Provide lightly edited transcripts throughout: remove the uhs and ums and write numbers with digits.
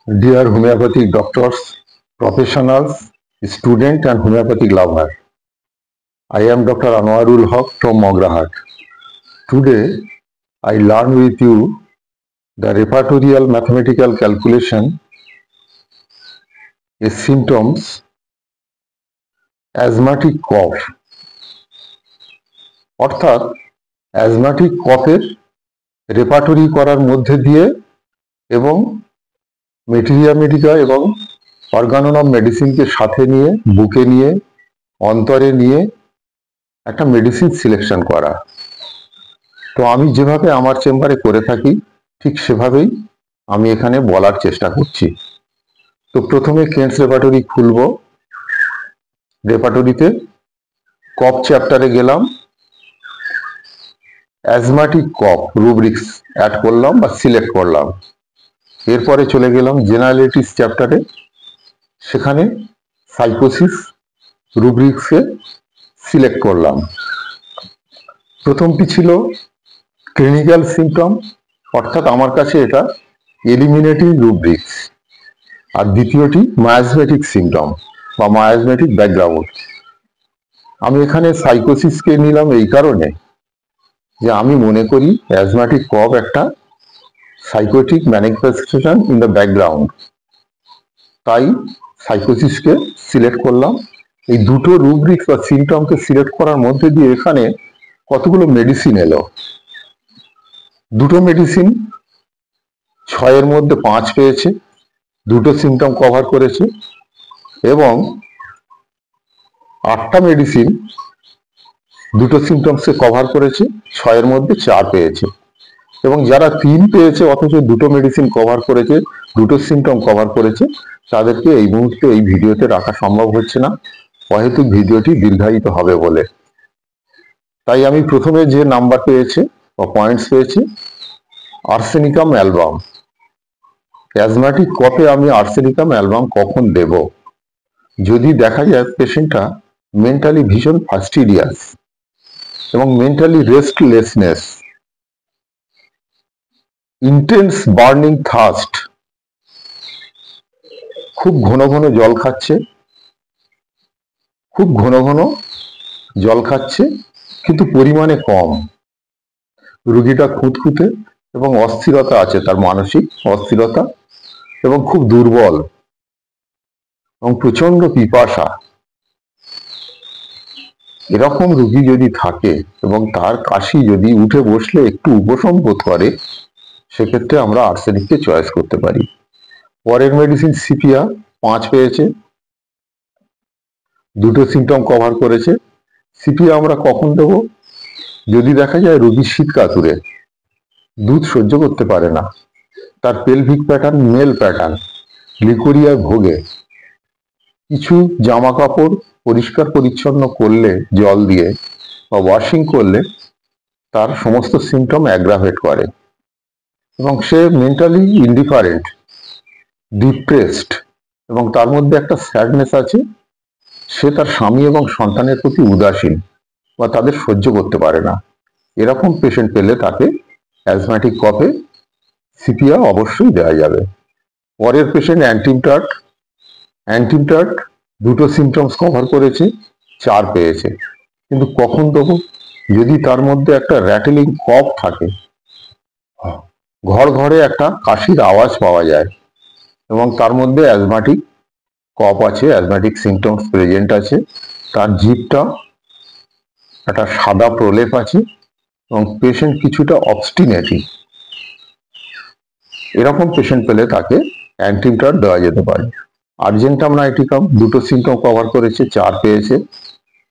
Dear homeopathic doctors, professionals, student and homeopathic lover, I am Dr. Anwarul Haq from Mograhat. Today, I learn with you the repertorial mathematical calculation is symptoms asthmatic cough অর্থাৎ asthmatic কফের repertory করার মধ্যে দিয়ে এবং materia Medica এবং Organon of মেডিসিনকে সাথে নিয়ে বুকে নিয়ে অন্তরে নিয়ে একটা মেডিসিন সিলেকশন করা। তো আমি যেভাবে আমার চেম্বারে করে থাকি ঠিক সেভাবেই আমি এখানে বলার চেষ্টা করছি। তো প্রথমে কেন্টস রেপার্টরি খুলব। রেপার্টরিতে কফ চ্যাপ্টারে গেলাম, অ্যাজমাটিক কফ রুব্রিক্স অ্যাড করলাম বা সিলেক্ট করলাম। এরপরে চলে গেলাম জেনারেলিটিস চ্যাপ্টারে, সেখানে সাইকোসিস রুব্রিক্সকে সিলেক্ট করলাম। প্রথমটি ছিল ক্লিনিক্যাল সিমটম, অর্থাৎ আমার কাছে এটা এলিমিনেটিং রুব্রিক্স, আর দ্বিতীয়টি মায়াজমেটিক সিমটম বা মায়াজমেটিক ব্যাকগ্রাউন্ড। আমি এখানে সাইকোসিসকে নিলাম এই কারণে যে আমি মনে করি অ্যাজমাটিক কফ একটা psychotic manifestation in the background, তাই সাইকোসিসকে সিলেক্ট করলাম। এই দুটো রুব্রিক্স বা সিমটমকে সিলেক্ট করার মধ্যে দিয়ে এখানে কতগুলো মেডিসিন এলো। দুটো মেডিসিন 6-এর মধ্যে 5 পেয়েছে, দুটো সিমটম কভার করেছে, এবং 8টা মেডিসিন দুটো সিমটমসকে কভার করেছে, 6-এর মধ্যে 4 পেয়েছে। এবং যারা 3 পেয়েছে অথচ দুটো মেডিসিন কভার করেছে, দুটো সিমটম কভার করেছে, তাদেরকে এই মুহূর্তে এই ভিডিওতে রাখা সম্ভব হচ্ছে না, অহেতুক ভিডিওটি দীর্ঘায়িত হবে বলে। তাই আমি প্রথমে যে নাম্বার পেয়েছে বা পয়েন্টস পেয়েছি আর্সেনিকাম অ্যালবাম। অ্যাজমাটিক কফে আমি আর্সেনিকাম অ্যালবাম কখন দেব? যদি দেখা যায় পেশেন্টটা মেন্টালি ভীষণ ফাস্টিডিয়াস এবং mentally restlessness, intense burning thirst, খুব ঘন ঘন জল খাচ্ছে, খুব ঘন ঘন জল খাচ্ছে কিন্তু পরিমাণে কম, রুগীটা খুঁতখুঁতে এবং অস্থিরতা আছে, তার মানসিক অস্থিরতা, এবং খুব দুর্বল এবং প্রচন্ড পিপাসা। এরকম রুগী যদি থাকে এবং তার কাশি যদি উঠে বসলে একটু উপশম বোধ করে, সেক্ষেত্রে আমরা আর্সেনিককে চয়েস করতে পারি। পরের মেডিসিন সিপিয়া 5 পেয়েছে, দুটো সিমটম কভার করেছে। সিপিয়া আমরা কখন দেব? যদি দেখা যায় রোগী শীত কাতুরে, দুধ সহ্য করতে পারে না, তার পেলভিক প্যাটার্ন মেল প্যাটার্ন, লিকোরিয়ায় ভোগে, কিছু জামা কাপড় পরিষ্কার পরিচ্ছন্ন করলে জল দিয়ে বা ওয়াশিং করলে তার সমস্ত সিমটম অ্যাগ্রাভেট করে, এবং সে মেন্টালি ইনডিফারেন্ট, ডিপ্রেসড, এবং তার মধ্যে একটা স্যাডনেস আছে, সে তার স্বামী এবং সন্তানের প্রতি উদাসীন বা তাদের সহ্য করতে পারে না। এরকম পেশেন্ট পেলে তাকে অ্যাজমাটিক কফে সিপিয়া অবশ্যই দেওয়া যাবে। পরের পেশেন্ট অ্যান্টিমটার্ট। অ্যান্টিমটার্ট দুটো সিমটমস কভার করেছে, 4 পেয়েছে, কিন্তু কখন দেবো? যদি তার মধ্যে একটা র্যাটেলিং কফ থাকে, ঘর ঘরে একটা কাশির আওয়াজ পাওয়া যায়, এবং তার মধ্যে অ্যাজমাটিক কফ আছে, অ্যাজমাটিক সিমটমস প্রেজেন্ট আছে, তার জিভটা একটা সাদা প্রলেপ আছে, এবং পেশেন্ট কিছুটা অবস্টিনেটিং, এরকম পেশেন্ট পেলে তাকে অ্যান্টিমটার্ট দেওয়া যেতে পারে। আর্জেন্টাম নাইটিকাম দুটো সিমটম কভার করেছে, 4 পেয়েছে,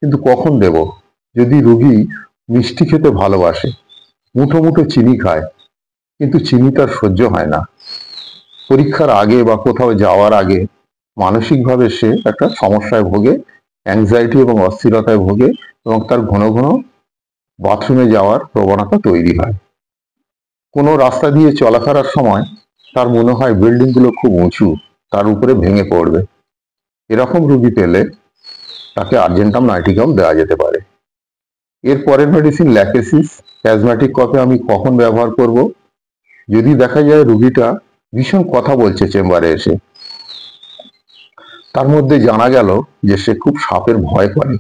কিন্তু কখন দেব? যদি রুগী মিষ্টি খেতে ভালোবাসে, মুঠো মুঠো চিনি খায়, কিন্তু চিনি তার সহ্য হয় না, পরীক্ষার আগে বা কোথাও যাওয়ার আগে মানসিকভাবে সে একটা সমস্যায় ভোগে, অ্যাংজাইটি এবং অস্থিরতায় ভোগে, এবং তার ঘন ঘন বাথরুমে যাওয়ার প্রবণতা তৈরি হয়। কোনো রাস্তা দিয়ে চলাফেরার সময় তার মনে হয় বিল্ডিংগুলো খুব উঁচু, তার উপরে ভেঙে পড়বে। এরকম রুগী পেলে তাকে আর্জেন্টাম নাইটিকাম দেওয়া যেতে পারে। এর পরের মেডিসিন ল্যাকেসিস। অ্যাজমাটিক কফে আমি কখন ব্যবহার করব? যদি দেখা যায় রুগীটা ভীষণ কথা বলছে চেম্বারে এসে। তার মধ্যে জানা গেল যে সে খুব সাপের ভয় করে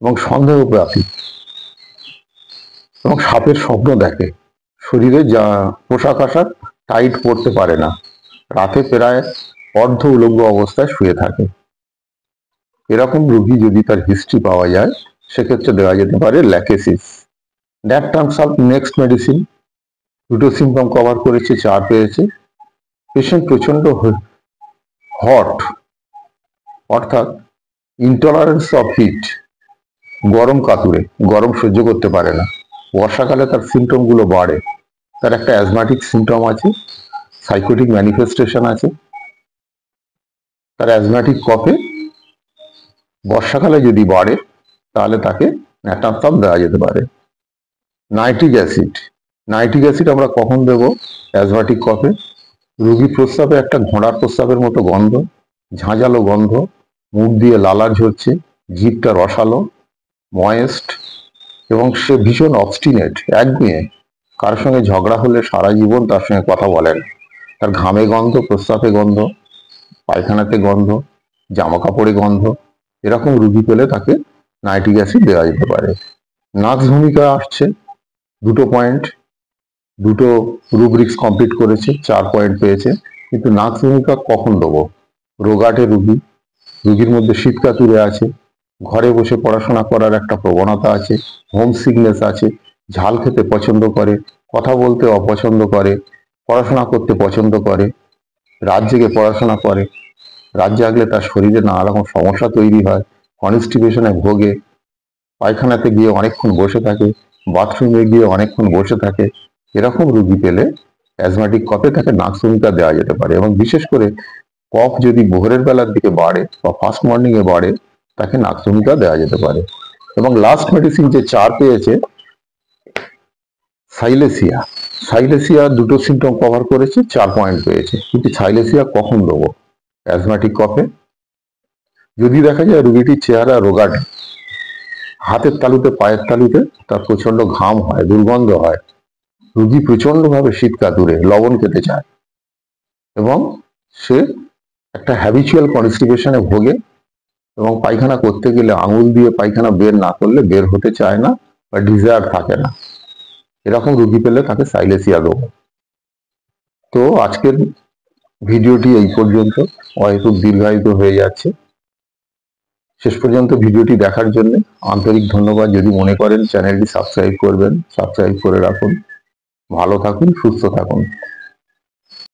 এবং সন্দেহপ্রাপী এবং সাপের স্বপ্ন দেখে। শরীরে যা পোশাক আশাক টাইট পরতে পারে না, রাতে প্রায় অর্ধ উলঙ্গ অবস্থায় শুয়ে থাকে। এরকম রোগী যদি তার হিস্ট্রি পাওয়া যায়, সেক্ষেত্রে দেওয়া যেতে পারে Lachesis. That terms of next medicine. দুটো সিমটম কভার করেছে, 4 পেয়েছে। পেশেন্ট প্রচন্ড হট, অর্থাৎ ইনটলারেন্স অফ হিট, গরম কাতুরে, গরম সহ্য করতে পারে না। বর্ষাকালে তার সিমটম গুলো বাড়ে। তার একটা অ্যাজমাটিক সিমটম আছে, সাইকোটিক ম্যানিফেস্টেশন আছে। তার অ্যাজমাটিক কফে বর্ষাকালে যদি বাড়ে, তাহলে তাকে ন্যাটানসাম দেওয়া যেতে পারে। Nitric acid. নাইট্রিক অ্যাসিড আমরা কখন দেব অ্যাজমাটিক কফে? রোগী প্রস্রাবে একটা ঘোড়ার প্রস্রাবের মতো গন্ধ, ঝাঁঝালো গন্ধ, মুখ দিয়ে লালা ঝরছে, জিভটা রসালো, ময়েস্ট, এবং সে ভীষণ অবস্টিনেট, একগুঁয়ে। কারোর সঙ্গে ঝগড়া হলে সারা জীবন তার সঙ্গে কথা বলেন। তার ঘামে গন্ধ, প্রস্রাবে গন্ধ, পায়খানাতে গন্ধ, জামা কাপড়ে গন্ধ। এরকম রুগী পেলে তাকে নাইট্রিক অ্যাসিড দেওয়া যেতে পারে। নাক্স ভূমিকা আসছে, 2 পয়েন্ট, 2 রুব্রিক্স কমপ্লিট করেছে, 4 পয়েন্ট পেয়েছে। কিন্তু নাক্স ভূমিকা কখন দেবো? রোগাটে রুগী, রুগীর মধ্যে শীতকাতুরে আছে, ঘরে বসে পড়াশোনা করার একটা প্রবণতা আছে, হোম সিকনেস আছে, ঝাল খেতে পছন্দ করে, কথা বলতে অপছন্দ করে, পড়াশোনা করতে পছন্দ করে, রাত জেগে পড়াশোনা করে। রাত জাগলে তার শরীরে নানা রকম সমস্যা তৈরি হয়, কনস্টিপেশনে ভোগে, পায়খানাতে গিয়ে অনেকক্ষণ বসে থাকে, বাথরুমে গিয়ে অনেকক্ষণ বসে থাকে। এরকম রুগী পেলে অ্যাজমাটিক কফে তাকে নাক্স ভূমিকা দেওয়া যেতে পারে। এবং বিশেষ করে কফ যদি ভোরের বেলার দিকে বাড়ে বা ফার্স্ট মর্নিং এ বাড়ে, তাকে নাক্স ভূমিকা দেওয়া যেতে পারে। এবং লাস্ট মেডিসিন যে 4 পেয়েছে, সাইলেসিয়া। সাইলেসিয়া 2 সিমটম কভার করেছে, 4 পয়েন্ট পেয়েছে। কিন্তু সাইলেসিয়া কখন দেবো? Asthmatic coffee. যদি দেখা যায় রুগীটির চেহারা রোগাটে, হাতের তালুতে পায়ের তালুতে তার প্রচন্ড ঘাম হয়, দুর্গন্ধ হয়, রুগী প্রচন্ড ভাবে শীত কাতুরে, লবণ খেতে চায়, এবং সে একটা হ্যাবিচুয়াল কনস্টিপেশনে ভোগে, এবং পায়খানা করতে গেলে আঙুল দিয়ে পায়খানা বের না করলে বের হতে চায় না বা ডিজায়ার থাকে না। এরকম রুগী পেলে তাকে সাইলেসিয়া দেবো। তো আজকের ভিডিওটি এই পর্যন্ত, হয়তো দীর্ঘায়িত হয়ে যাচ্ছে। শেষ পর্যন্ত ভিডিওটি দেখার জন্য আন্তরিক ধন্যবাদ। যদি মনে করেন চ্যানেলটি সাবস্ক্রাইব করবেন, সাবস্ক্রাইব করে রাখুন। ভালো থাকুন, সুস্থ থাকুন।